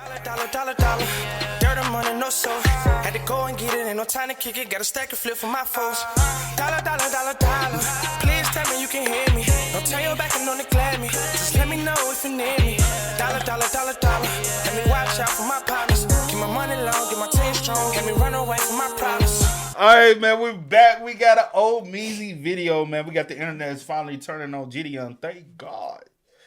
Dollar. Dirt and money, no soul. Had to go and get it, ain't no time to kick it. Got a stack and flip for my foes. Dollar. Please tell me you can hear me. Don't turn your back and don't neglect me. Just let me know if you need me. Dollar. Let me watch out for my partners. Keep my money long, get my team strong. Let me run away from my problems. All right, man, we're back. We got an old Measy video, man. We got the internet is finally turning on JiDion. Thank God.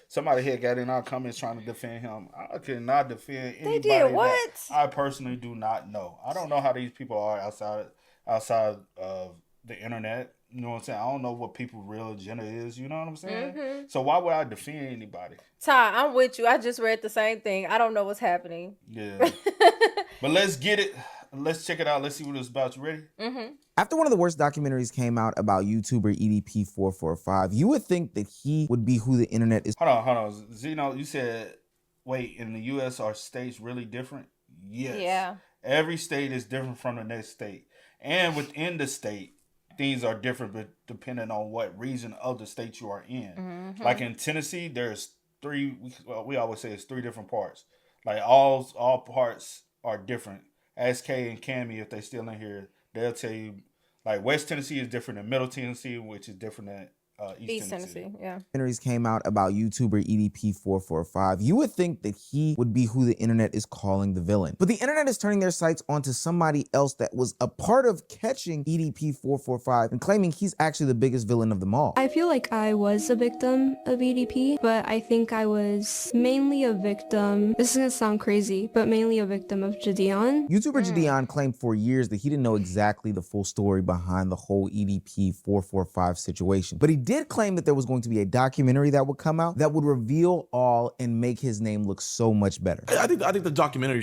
Somebody here got in our comments trying to defend him. I cannot defend anybody. They did what? That I personally do not know. I don't know how these people are outside of the internet. You know what I'm saying? I don't know what people's real agenda is. You know what I'm saying? Mm-hmm. So why would I defend anybody? Ty, I'm with you. I just read the same thing. I don't know what's happening. Yeah. But let's get it. Let's check it out. Let's see what it's about. You ready? Mm-hmm. After one of the worst documentaries came out about YouTuber EDP445, you would think that he would be who the internet is. Hold on. Zeno, you said, wait, in the U.S. are states really different? Yes. Yeah. Every state is different from the next state. And within the state, things are different but depending on what region of the state you are in. Mm-hmm. Like in Tennessee, there's we always say it's 3 different parts. Like all parts are different. Ask Kay and Cammy if they still in here. They'll tell you, like, West Tennessee is different than Middle Tennessee, which is different than East Tennessee. Yeah. Documentaries came out about YouTuber EDP445. You would think that he would be who the internet is calling the villain. But the internet is turning their sights onto somebody else that was a part of catching EDP445 and claiming he's actually the biggest villain of them all. I feel like I was a victim of EDP, but I think I was mainly a victim, this is gonna sound crazy, but mainly a victim of JiDion. YouTuber JiDion claimed for years that he didn't know exactly the full story behind the whole EDP445 situation. But he did claim that there was going to be a documentary that would come out that would reveal all and make his name look so much better. I think the documentary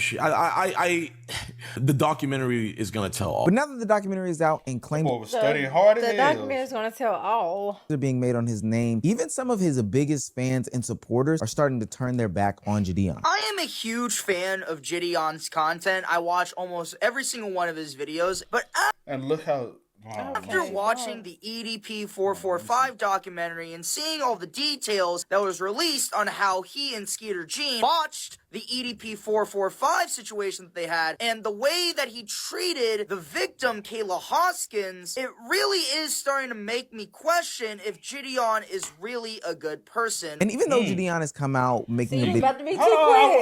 the documentary is gonna tell all. But now that the documentary is out and claimed studying hard as the documentary is gonna tell all. They're being made on his name, even some of his biggest fans and supporters are starting to turn their back on JiDion. I am a huge fan of JiDion's content. I watch almost every single one of his videos, but and look how after watching the EDP445 documentary and seeing all the details that was released on how he and Skeeter Jean botched the EDP445 situation that they had, and the way that he treated the victim, Kayla Hoskins, it really is starting to make me question if JiDion is really a good person. And even though JiDion has come out making a big... about to be too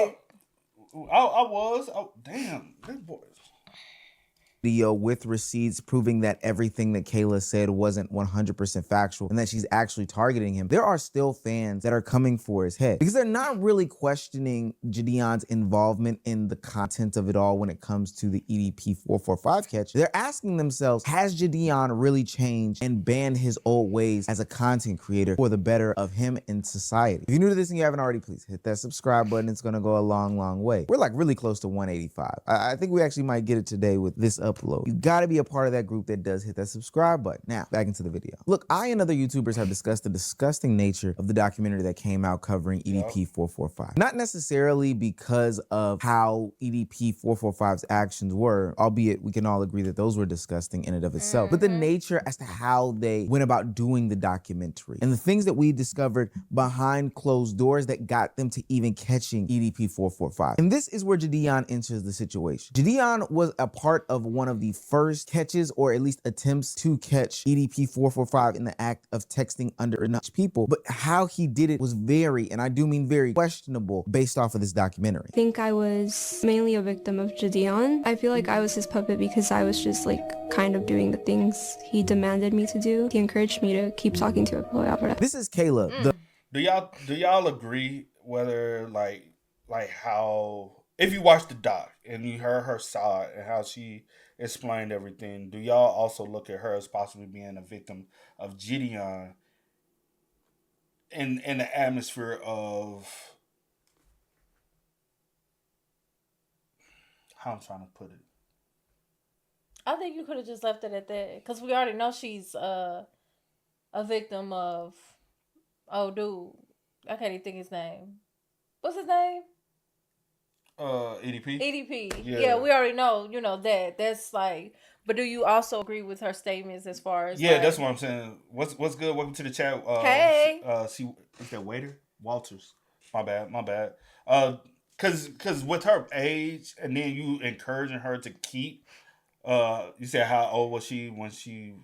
quick. Damn, this boy. Video with receipts proving that everything that Kayla said wasn't 100% factual and that she's actually targeting him, there are still fans that are coming for his head because they're not really questioning JiDion's involvement in the content of it all when it comes to the EDP445 catch. They're asking themselves, has JiDion really changed and banned his old ways as a content creator for the better of him and society? If you're new to this and you haven't already, please hit that subscribe button. It's gonna go a long way. We're like really close to 185. I think we actually might get it today with this upload. You gotta be a part of that group that does hit that subscribe button. Now, back into the video. Look, I and other YouTubers have discussed the disgusting nature of the documentary that came out covering EDP445. Not necessarily because of how EDP445's actions were, albeit we can all agree that those were disgusting in and of itself, but the nature as to how they went about doing the documentary and the things that we discovered behind closed doors that got them to even catching EDP445. And this is where JiDion enters the situation. JiDion was a part of one of the first catches, or at least attempts to catch EDP445 in the act of texting underage people, but how he did it was very, and I do mean very, questionable based off of this documentary. I think I was mainly a victim of JiDion. I feel like I was his puppet because I was just like kind of doing the things he demanded me to do. He encouraged me to keep talking to him. This is Kayla. Do y'all agree whether like how, if you watched the doc and you heard her side and how she explained everything, do y'all also look at her as possibly being a victim of JiDion in the atmosphere of, how I'm trying to put it? I think you could have just left it at that because we already know she's a victim of, oh dude, I can't even think his name. What's his name? EDP. EDP. Yeah, we already know, that. That's like, but do you also agree with her statements as far as that's what I'm saying. What's good? Welcome to the chat. Hey. See, is that Waiter? Walters. My bad. Cause with her age, and then you encouraging her to keep. You said how old was she when she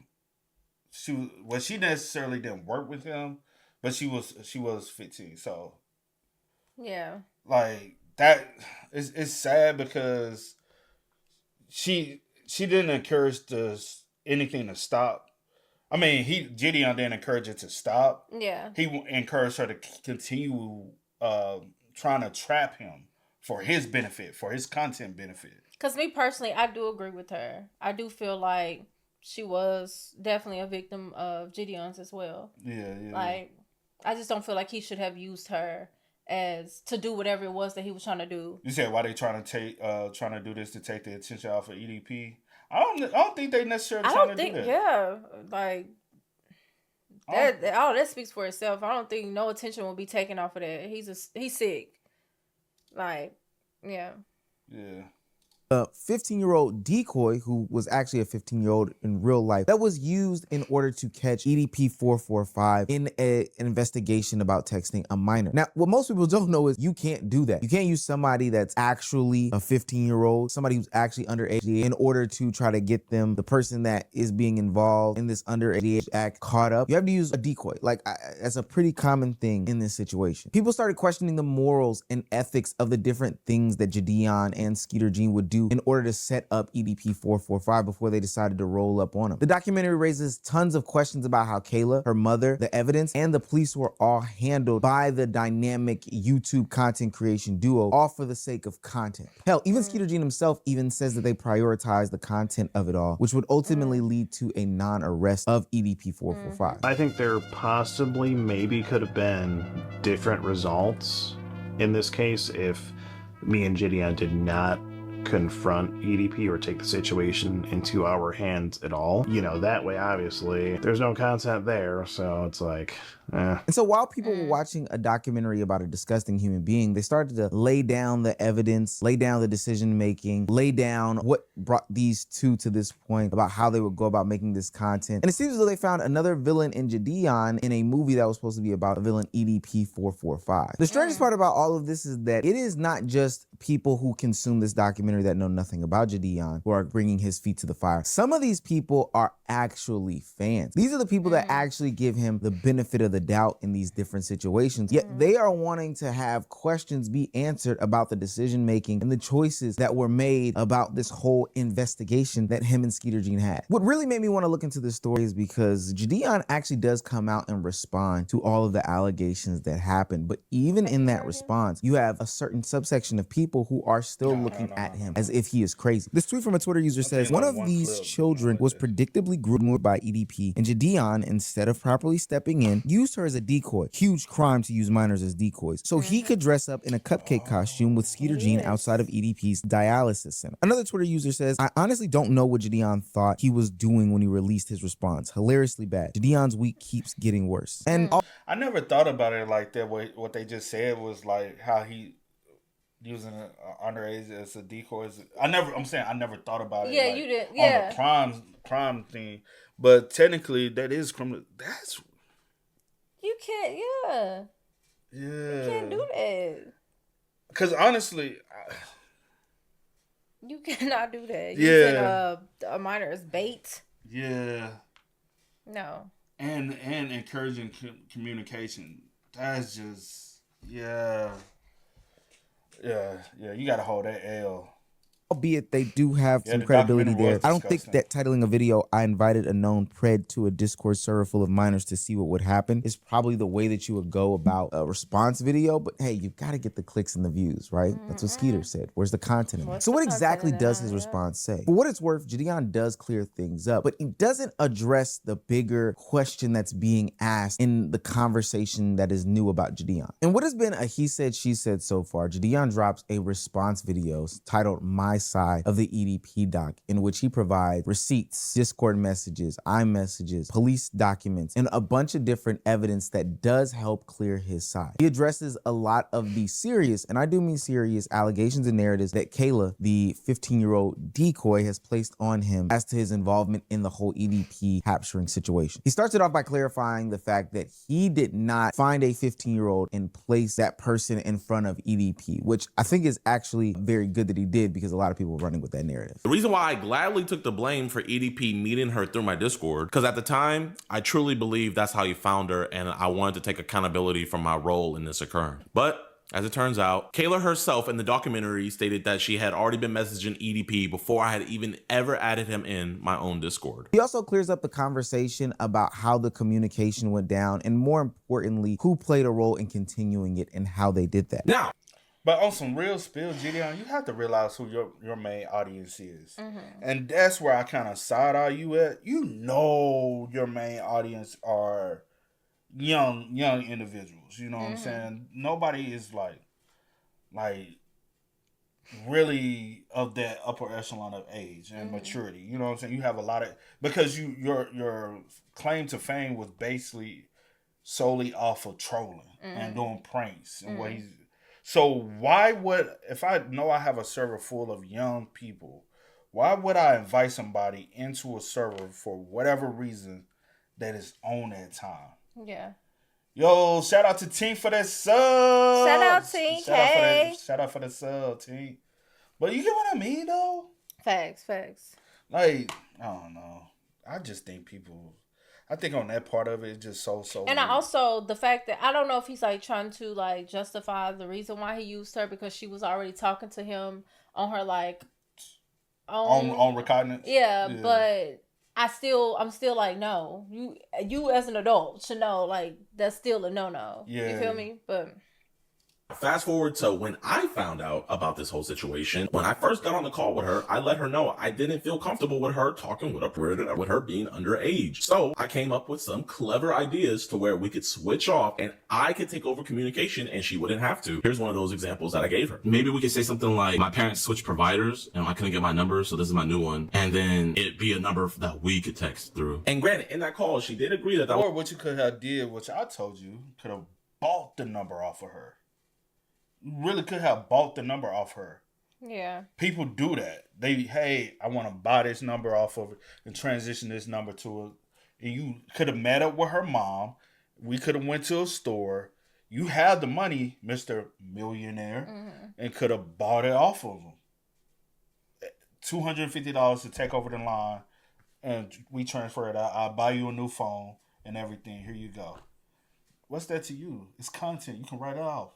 necessarily didn't work with him, but she was 15. So Yeah. like that is it's sad because she didn't encourage anything to stop. I mean, JiDion didn't encourage it to stop. Yeah. He encouraged her to continue trying to trap him for his benefit, for his content benefit. Because me personally, I do agree with her. I do feel like she was definitely a victim of JiDion's as well. Yeah. Like, I just don't feel like he should have used her as to do whatever it was that he was trying to do. You said why they trying to do this to take the attention off of EDP? I don't think they necessarily trying to do that. Yeah, like that speaks for itself. I don't think no attention will be taken off of that. He's sick. Like, yeah. Yeah. A 15-year-old decoy who was actually a 15-year-old in real life that was used in order to catch EDP 445 in an investigation about texting a minor. Now, what most people don't know is you can't do that. You can't use somebody that's actually a 15-year-old, somebody who's actually underage, in order to try to get them, the person that is being involved in this underage act, caught up. You have to use a decoy. Like, that's a pretty common thing in this situation. People started questioning the morals and ethics of the different things that JiDion and Skeeter Jean would do in order to set up EDP 445 before they decided to roll up on him. The documentary raises tons of questions about how Kayla, her mother, the evidence, and the police were all handled by the dynamic YouTube content creation duo, all for the sake of content. Hell, even Skeeter Jean himself even says that they prioritize the content of it all, which would ultimately lead to a non-arrest of EDP 445. I think there possibly maybe could have been different results in this case if me and JiDion did not confront EDP or take the situation into our hands at all. You know, that way, obviously, there's no content there, so it's like, eh. And so while people were watching a documentary about a disgusting human being, they started to lay down the evidence, lay down the decision-making, lay down what brought these two to this point about how they would go about making this content. And it seems as though they found another villain in JiDion in a movie that was supposed to be about a villain EDP 445. The strangest part about all of this is that it is not just people who consume this documentary that know nothing about JiDion who are bringing his feet to the fire. Some of these people are actually fans. These are the people that actually give him the benefit of the doubt in these different situations, yet they are wanting to have questions be answered about the decision making and the choices that were made about this whole investigation that him and Skeeter Jean had. What really made me want to look into this story is because JiDion actually does come out and respond to all of the allegations that happened, but even in that response, you have a certain subsection of people who are still looking at him as if he is crazy. This tweet from a Twitter user says, one of these children was predictably groomed by EDP, and JiDion, instead of properly stepping in, used her as a decoy. Huge crime to use minors as decoys. So he could dress up in a cupcake costume with Skeeter Jean outside of EDP's dialysis center. Another Twitter user says, I honestly don't know what JiDion thought he was doing when he released his response. Hilariously bad. JiDion's week keeps getting worse. And I never thought about it like that. What they just said was like how he using an underage as a decoy. I never thought about it. Yeah, like, you did. Yeah, on the crime thing. But technically, that is criminal. That's you can't. Yeah, you can't do that. Because honestly, you cannot do that. Yeah, using a minor as bait. Yeah. No. And encouraging communication. That's just yeah. You gotta hold that L. Albeit they do have some credibility there. I don't think that titling a video, I invited a known pred to a Discord server full of minors to see what would happen, is probably the way that you would go about a response video. But hey, you've got to get the clicks and the views, right? That's what Skeeter said. Where's the content in it? So what exactly does his response say? For what it's worth, JiDion does clear things up, but he doesn't address the bigger question that's being asked in the conversation that is new about JiDion. And what has been a he said, she said so far, JiDion drops a response video titled My side of the EDP doc, in which he provides receipts, Discord messages, iMessages, police documents, and a bunch of different evidence that does help clear his side. He addresses a lot of the serious, and I do mean serious, allegations and narratives that Kayla, the 15-year-old decoy, has placed on him as to his involvement in the whole EDP capturing situation. He starts it off by clarifying the fact that he did not find a 15-year-old and place that person in front of EDP, which I think is actually very good that he did, because a lot of people are running with that narrative. The reason why I gladly took the blame for EDP meeting her through my Discord, because at the time, I truly believed that's how he found her, and I wanted to take accountability for my role in this occurring. But as it turns out, Kayla herself in the documentary stated that she had already been messaging EDP before I had even ever added him in my own Discord. He also clears up the conversation about how the communication went down, and more importantly, who played a role in continuing it and how they did that. Now, but on some real spill, JiDion, you have to realize who your main audience is. And that's where I kind of side-eye you at. You know your main audience are young individuals. You know what I'm saying? Nobody is like really of that upper echelon of age and maturity. You know what I'm saying? You have a lot of, because your claim to fame was basically solely off of trolling and doing pranks and what he's. So why would, if I know I have a server full of young people, why would I invite somebody into a server for whatever reason that is on that time? Yeah. Yo, shout out to Team for that sub. Shout out, Team. Shout out for the sub, Team. But you get what I mean, though? Facts. Like, I don't know. I just think I think on that part of it, it's just so. And I also, the fact that, I don't know if he's like trying to like justify the reason why he used her, because she was already talking to him on her like on recording. Yeah, but I'm still like, no, you as an adult should know, like, that's still a no. Yeah. You feel me? But fast forward to when I found out about this whole situation. When I first got on the call with her, I let her know I didn't feel comfortable with her talking with her being underage. So I came up with some clever ideas to where we could switch off and I could take over communication and she wouldn't have to. Here's one of those examples that I gave her. Maybe we could say something like, my parents switched providers and I couldn't get my number, so this is my new one. And then it'd be a number that we could text through. And granted, in that call, she did agree that Or what you could have did, which I told you, could have bought the number off of her. Really could have bought the number off her. yeah. People do that. Hey, I want to buy this number off of it and transition this number to it. And you could have met up with her mom. We could have went to a store. You have the money, Mr. Millionaire, and could have bought it off of him. $250 to take over the line, and we transfer it out. I'll buy you a new phone and everything. Here you go. What's that to you? It's content. You can write it off.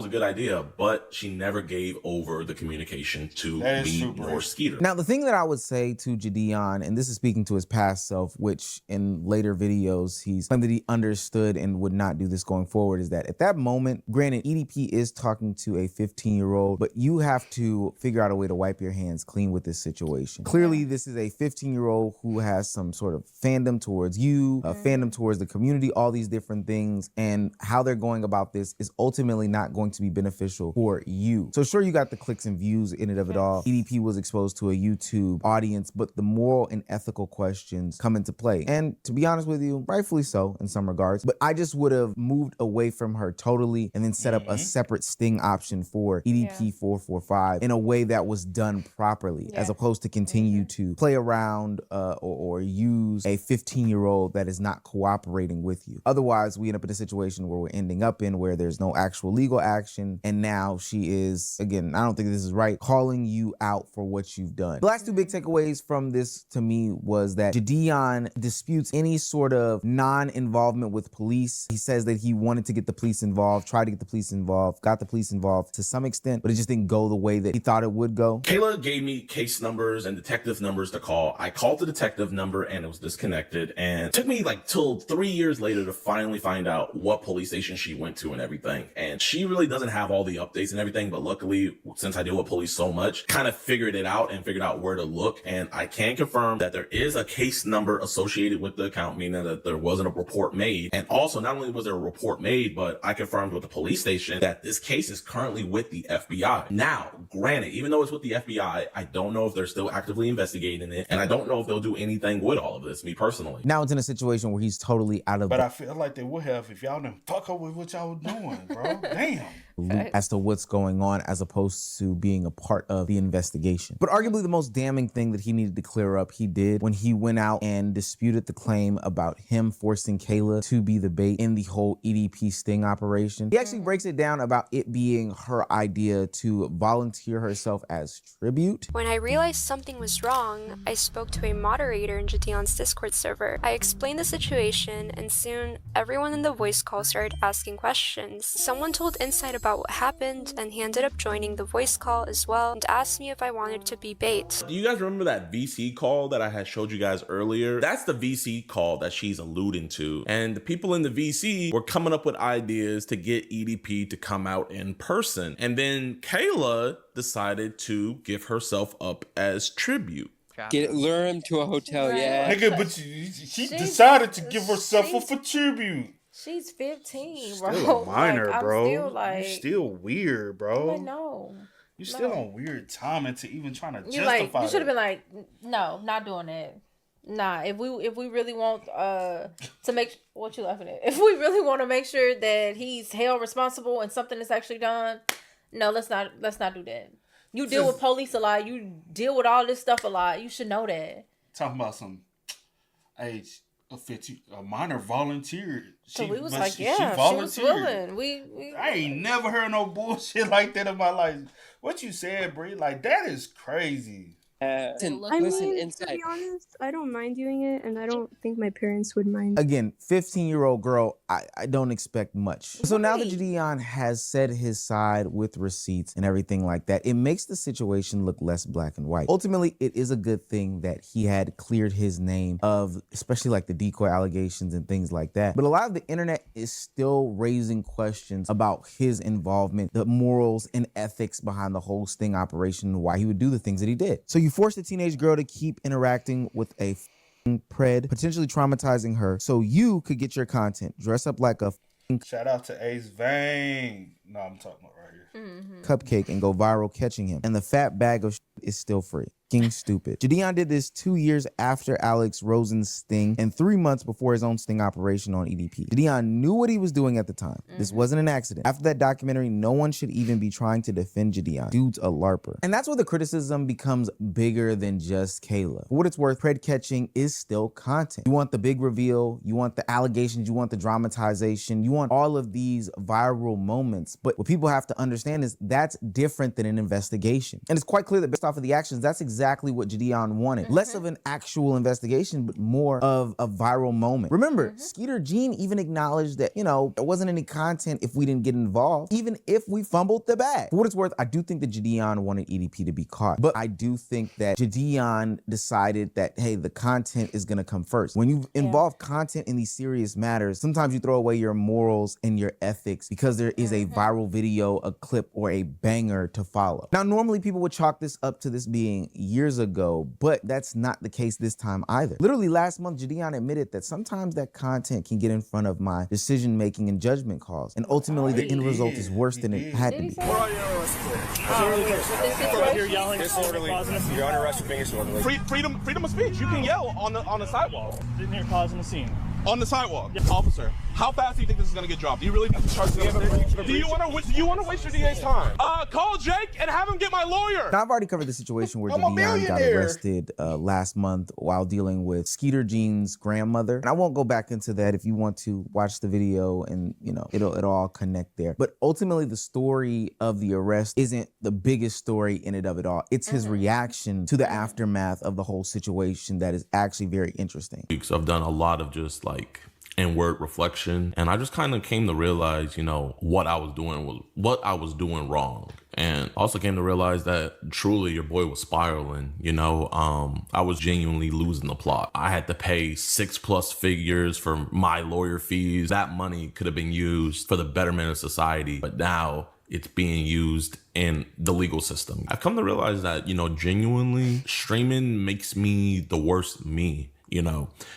was a good idea, but she never gave over the communication to me nor Skeeter. Now, the thing that I would say to JiDion, and this is speaking to his past self, which in later videos he's claimed that he understood and would not do this going forward, is that at that moment, granted, EDP is talking to a 15-year-old, but you have to figure out a way to wipe your hands clean with this situation. Clearly, this is a 15-year-old who has some sort of fandom towards you, a fandom towards the community, all these different things, and how they're going about this is ultimately not going to be beneficial for you. So sure, you got the clicks and views in it of it all. EDP was exposed to a YouTube audience, but the moral and ethical questions come into play. And to be honest with you, rightfully so in some regards, but I just would have moved away from her totally and then set up a separate sting option for EDP 445 in a way that was done properly, as opposed to continue to play around or use a 15-year-old that is not cooperating with you. Otherwise, we end up in a situation where we're ending up in where there's no actual legal action, and now she is, again, I don't think this is right, calling you out for what you've done. The last two big takeaways from this to me was that JiDion disputes any sort of non-involvement with police. He says that he wanted to get the police involved, tried to get the police involved, got the police involved to some extent, but it just didn't go the way that he thought it would go. Kayla gave me case numbers and detective numbers to call. I called the detective number and it was disconnected, and it took me like till 3 years later to finally find out what police station she went to and everything. And she really doesn't have all the updates and everything, but luckily, since I deal with police so much, kind of figured it out and figured out where to look. And I can confirm that there is a case number associated with the account, meaning that there wasn't a report made. And also, not only was there a report made, but I confirmed with the police station that this case is currently with the FBI. Now, Granted, even though it's with the FBI, I don't know if they're still actively investigating it, and I don't know if they'll do anything with all of this, me personally. Now it's in a situation where he's totally out of But I feel like they would have if y'all didn't fuck up with what y'all was doing, bro. Damn. loop as to what's going on as opposed to being a part of the investigation. But arguably the most damning thing that he needed to clear up, he did when he went out and disputed the claim about him forcing Kayla to be the bait in the whole EDP sting operation. He actually breaks it down about it being her idea to volunteer herself as tribute. When I realized something was wrong, I spoke to a moderator in JiDion's Discord server. I explained the situation, and soon everyone in the voice call started asking questions. Someone told Insight about what happened, and he ended up joining the voice call as well and asked me if I wanted to be bait. Do you guys remember that VC call that I had showed you guys earlier? That's the VC call that she's alluding to. And the people in the VC were coming up with ideas to get EDP to come out in person. And then Kayla decided to give herself up as tribute. Lure him to a hotel, yeah. Nigga, but she decided to give herself up for tribute. She's 15, bro. Still a minor, like, bro. I'm still like, you still weird, bro. like, no. You still on weird timing to even trying to You justify like, you should have that. been like, no, not doing that. Nah, if we really want to make what you laughing at, if we really want to make sure that he's held responsible and something is actually done, no, let's not do that. You deal with police a lot. You deal with all this stuff a lot. You should know that. Talking about some age of 50, a minor volunteered. So we was like, she yeah, she was volunteered. willing. We I ain't never heard no bullshit like that in my life. What you said, Bree, like that is crazy. Listen, I mean, to Insight. be honest, I don't mind doing it, and I don't think my parents would mind. Again, 15-year-old girl, I don't expect much. So now that JiDion has said his side with receipts and everything like that, it makes the situation look less black and white. Ultimately, it is a good thing that he had cleared his name of, especially like the decoy allegations and things like that. But a lot of the internet is still raising questions about his involvement, the morals and ethics behind the whole sting operation, and why he would do the things that he did. So you forced a teenage girl to keep interacting with a pred, potentially traumatizing her, so you could get your content, dress up like a Shout out to Ace Vane. No, I'm talking about right here. cupcake and go viral catching him. And the fat bag of is still free. King stupid. JiDion did this 2 years after Alex Rosen's sting and 3 months before his own sting operation on EDP. JiDion knew what he was doing at the time. This wasn't an accident. After that documentary, no one should even be trying to defend JiDion. Dude's a LARPer. And that's where the criticism becomes bigger than just Kayla. For what it's worth, pred catching is still content. You want the big reveal, you want the allegations, you want the dramatization, you want all of these viral moments. But what people have to understand is that's different than an investigation. And it's quite clear that based off of the actions, that's exactly what JiDion wanted. Less of an actual investigation, but more of a viral moment. Remember, Skeeter Jean even acknowledged that, you know, there wasn't any content if we didn't get involved, even if we fumbled the bag. For what it's worth, I do think that JiDion wanted EDP to be caught, but I do think that JiDion decided that, hey, the content is gonna come first. When you involve content in these serious matters, sometimes you throw away your morals and your ethics because there is a viral video, a clip, or a banger to follow. Now, normally people would chalk this up to this being years ago, but that's not the case this time either. Literally last month, JiDion admitted that sometimes that content can get in front of my decision-making and judgment calls, and ultimately the end result is worse than it had to be. You're yelling, you're under arrest for being disorderly. Freedom of speech. You can yell on the sidewalk. Didn't hear causing a scene. On the sidewalk. Yeah. Officer, how fast do you think this is going to get dropped? Do you really think charge me? Do you want to waste your DA's time? Call Jake and have him get my lawyer. Now, I've already covered the situation where JiDion got arrested last month while dealing with Skeeter Jean's grandmother. And I won't go back into that. If you want to watch the video, and you know, it'll all connect there. But ultimately, the story of the arrest isn't the biggest story in and of it all. It's his reaction to the aftermath of the whole situation that is actually very interesting. I've done a lot of just like inward reflection, and I just kind of came to realize, you know, what I was doing wrong. And also came to realize that truly your boy was spiraling, you know. I was genuinely losing the plot. I had to pay 6+ figures for my lawyer fees. That money could have been used for the betterment of society, but now it's being used in the legal system. I've come to realize that, you know, genuinely streaming makes me the worst me.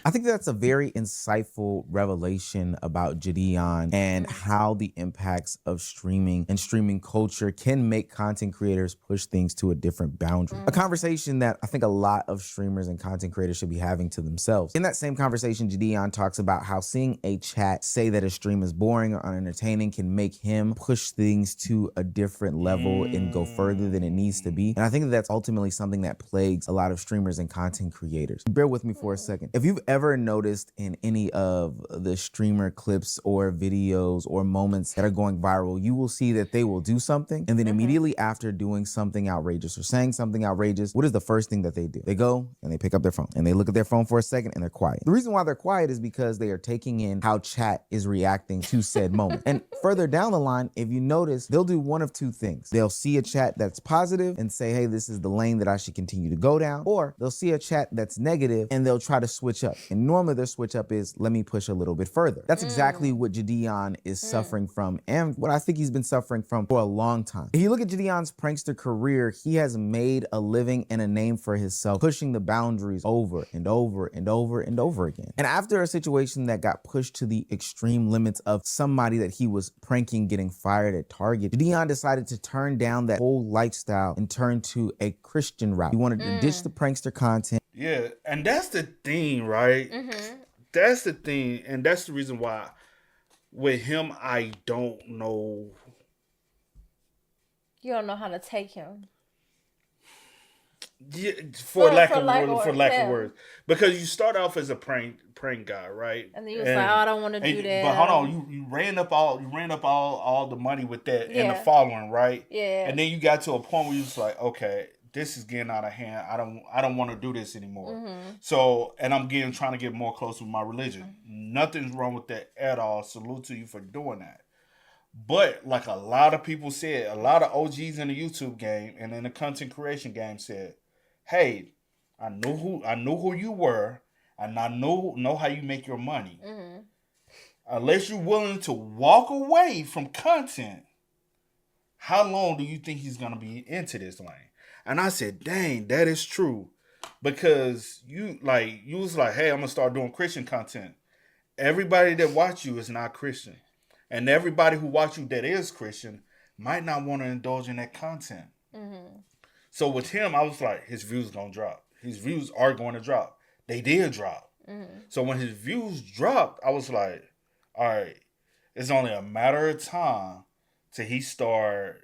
I think that's a very insightful revelation about JiDion and how the impacts of streaming and streaming culture can make content creators push things to a different boundary. A conversation that I think a lot of streamers and content creators should be having to themselves. In that same conversation, JiDion talks about how seeing a chat say that a stream is boring or unentertaining can make him push things to a different level and go further than it needs to be. And I think that that's ultimately something that plagues a lot of streamers and content creators. Bear with me for a second. If you've ever noticed in any of the streamer clips or videos or moments that are going viral, you will see that they will do something and then immediately after doing something outrageous or saying something outrageous, what is the first thing that they do? They go and they pick up their phone and they look at their phone for a second and they're quiet. The reason why they're quiet is because they are taking in how chat is reacting to said moment. And further down the line, if you notice, they'll do one of two things. They'll see a chat that's positive and say, hey, this is the lane that I should continue to go down. Or they'll see a chat that's negative and they'll try to switch up. And normally their switch up is, let me push a little bit further. That's exactly what JiDion is suffering from and what I think he's been suffering from for a long time. If you look at JiDion's prankster career, he has made a living and a name for himself, pushing the boundaries over and over and over and over again. And after a situation that got pushed to the extreme limits of somebody that he was pranking getting fired at Target, JiDion decided to turn down that whole lifestyle and turn to a Christian route. He wanted to ditch the prankster content. Yeah, and that's the thing, right? That's the thing, and that's the reason why with him, I don't know. You don't know how to take him. Yeah, for lack of words, because you start off as a prank guy, right? And then you was like, oh, I don't want to do that. But hold on, you ran up all the money with that and the following, right? Yeah. And then you got to a point where you was like, okay, this is getting out of hand. I don't want to do this anymore. So, and I'm trying to get more close with my religion. Nothing's wrong with that at all. Salute to you for doing that. But like a lot of people said, a lot of OGs in the YouTube game and in the content creation game said, hey, I knew who you were, and I know how you make your money. Unless you're willing to walk away from content, how long do you think he's gonna be into this lane? And I said, dang, that is true. Because you was like, hey, I'm gonna start doing Christian content. Everybody that watch you is not Christian. And everybody who watch you that is Christian might not want to indulge in that content. So with him, I was like, his views gonna drop. His views are going to drop. They did drop. So when his views dropped, I was like, all right, it's only a matter of time till he start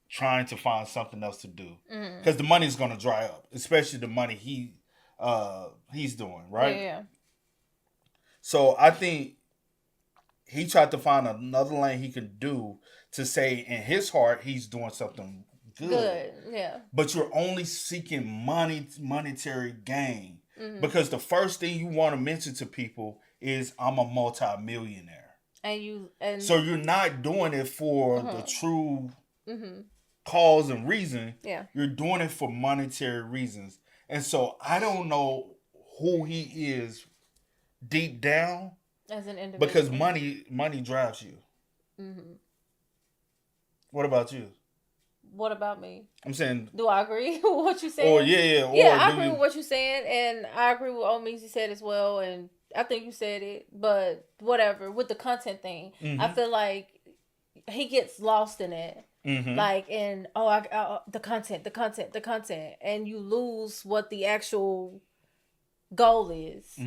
trying to find something else to do. Because the money's gonna dry up, especially the money he's doing, right? Yeah. So I think he tried to find another lane he could do to say in his heart he's doing something good. Yeah. But you're only seeking monetary gain. Because the first thing you want to mention to people is I'm a multi-millionaire. So you're not doing it for the true cause and reason. Yeah. You're doing it for monetary reasons. And so I don't know who he is deep down. As an individual. Because money drives you. What about you? What about me? I'm saying, do I agree with what you said? I agree with what you're saying, and I agree with what Omeezy said as well, and I think you said it, but whatever, with the content thing, I feel like he gets lost in it. Like, and the content, and you lose what the actual goal is.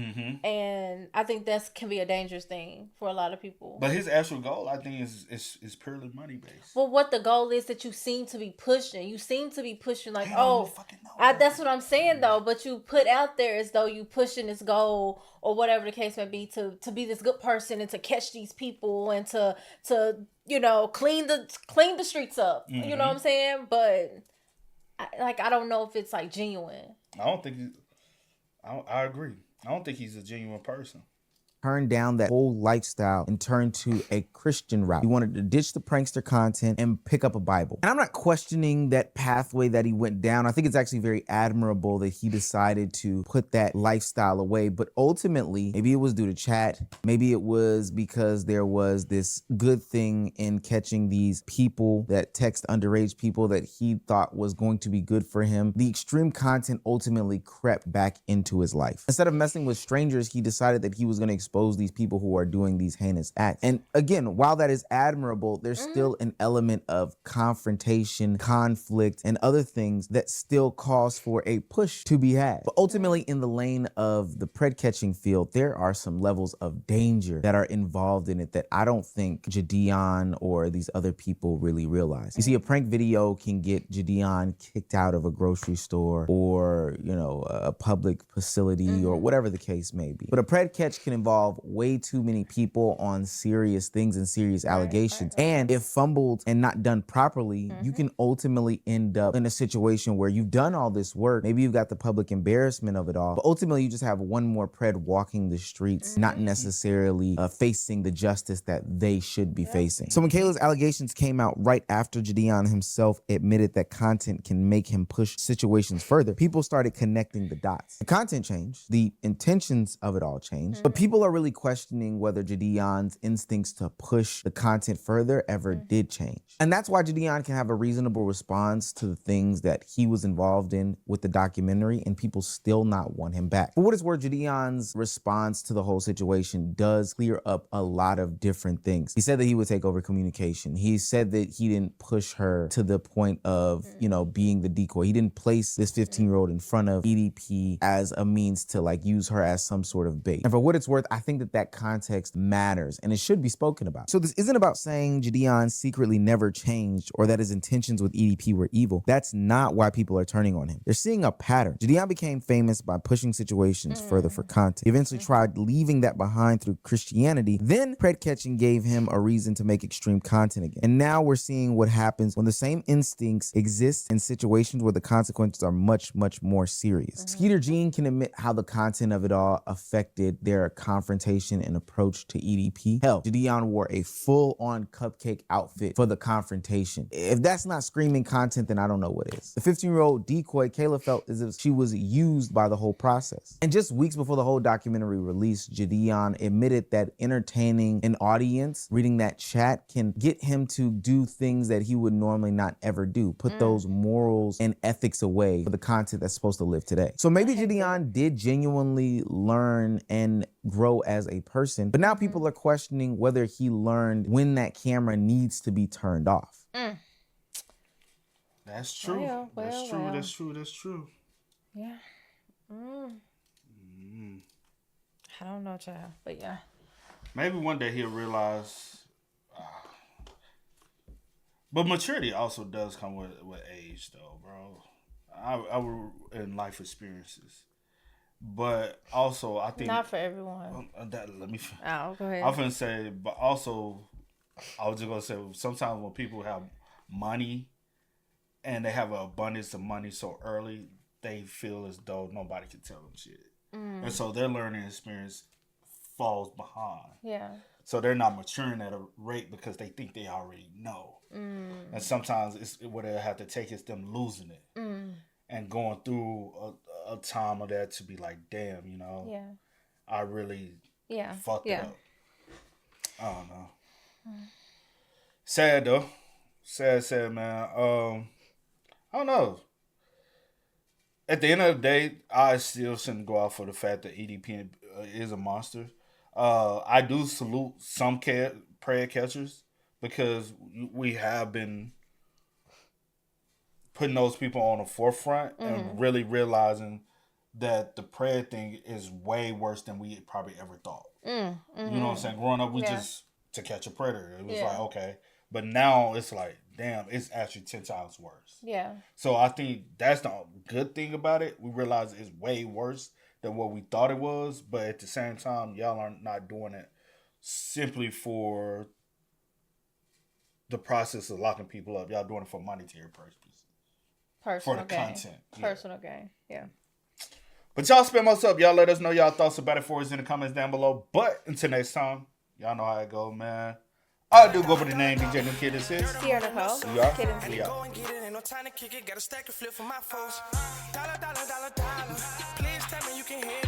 And I think that can be a dangerous thing for a lot of people. But his actual goal, I think, is purely money based. Well, what the goal is that you seem to be pushing. You seem to be pushing like, that's what I'm saying though. But you put out there as though you pushing this goal or whatever the case may be to be this good person and to catch these people and to clean the streets up. You know what I'm saying? But I don't know if it's like genuine. I don't think. I agree. I don't think he's a genuine person. turn down that whole lifestyle and turn to a Christian route. He wanted to ditch the prankster content and pick up a Bible. And I'm not questioning that pathway that he went down. I think it's actually very admirable that he decided to put that lifestyle away. But ultimately, maybe it was due to chat. Maybe it was because there was this good thing in catching these people that text underage people that he thought was going to be good for him. The extreme content ultimately crept back into his life. Instead of messing with strangers, he decided that he was going to expose these people who are doing these heinous acts. And again, while that is admirable, there's still an element of confrontation, conflict, and other things that still calls for a push to be had. But ultimately, in the lane of the pred catching field, there are some levels of danger that are involved in it that I don't think JiDion or these other people really realize. You see, a prank video can get JiDion kicked out of a grocery store or, you know, a public facility or whatever the case may be. But a pred catch can involve way too many people on serious things and serious allegations. And if fumbled and not done properly, you can ultimately end up in a situation where you've done all this work. Maybe you've got the public embarrassment of it all, but ultimately you just have one more pred walking the streets, not necessarily facing the justice that they should be facing. So when Kayla's allegations came out right after JiDion himself admitted that content can make him push situations further, people started connecting the dots. The content changed, the intentions of it all changed, but people are really questioning whether JiDion's instincts to push the content further ever did change. And that's why JiDion can have a reasonable response to the things that he was involved in with the documentary and people still not want him back. For what it's worth, JiDion's response to the whole situation does clear up a lot of different things. He said that he would take over communication. He said that he didn't push her to the point of, you know, being the decoy. He didn't place this 15-year-old in front of EDP as a means to like use her as some sort of bait. And for what it's worth, I think that that context matters and it should be spoken about. So this isn't about saying JiDion secretly never changed or that his intentions with EDP were evil. That's not why people are turning on him. They're seeing a pattern. JiDion became famous by pushing situations further for content. He eventually tried leaving that behind through Christianity. Then pred catching gave him a reason to make extreme content again. And now we're seeing what happens when the same instincts exist in situations where the consequences are much, much more serious. Skeeter Jean can admit how the content of it all affected their confrontation and approach to EDP. Hell, JiDion wore a full-on cupcake outfit for the confrontation. If that's not screaming content, then I don't know what is. The 15-year-old decoy, Kayla felt as if she was used by the whole process. And just weeks before the whole documentary released, JiDion admitted that entertaining an audience, reading that chat, can get him to do things that he would normally not ever do. Put those morals and ethics away for the content that's supposed to live today. So maybe JiDion did genuinely learn and grow as a person, but now people are questioning whether he learned when that camera needs to be turned off. That's true. That's true. That's true. That's true. Yeah. I don't know, child, but yeah. Maybe one day he'll realize. But maturity also does come with age, though, bro. I would in life experiences, but also I think not for everyone. Let me. Oh, go ahead. I'm gonna say, but also, I was just gonna say sometimes when people have money, and they have an abundance of money so early, they feel as though nobody can tell them shit, and so their learning experience falls behind. Yeah. So they're not maturing at a rate because they think they already know. And sometimes it's what they have to take is them losing it and going through a time of that to be like, damn, you know, I really fucked it up. I don't know. Sad though. Sad, man. I don't know. At the end of the day, I still shouldn't go out for the fact that EDP is a monster. I do salute some prayer catchers because we have been putting those people on the forefront and really realizing that the prayer thing is way worse than we probably ever thought. You know what I'm saying? Growing up, we just to catch a predator. It was like, okay. But now it's like, damn, it's actually 10 times worse. Yeah. So I think that's the good thing about it. We realize it's way worse than what we thought it was. But at the same time, y'all are not doing it simply for the process of locking people up. Y'all doing it for monetary purposes. Personal for the gain. content. Personal gain. Yeah. But y'all spam us up. Y'all let us know y'all thoughts about it for us in the comments down below. But until next time, y'all know how it go, man. I do go by the name DJ New Kid. This is Sierra Nicole. We are. Kid and We C. are. Go and get it, ain't no time to kick it. Got a stack of flip for my folks. Dollar, dollar, dollar, dollar. Please tell me you can hear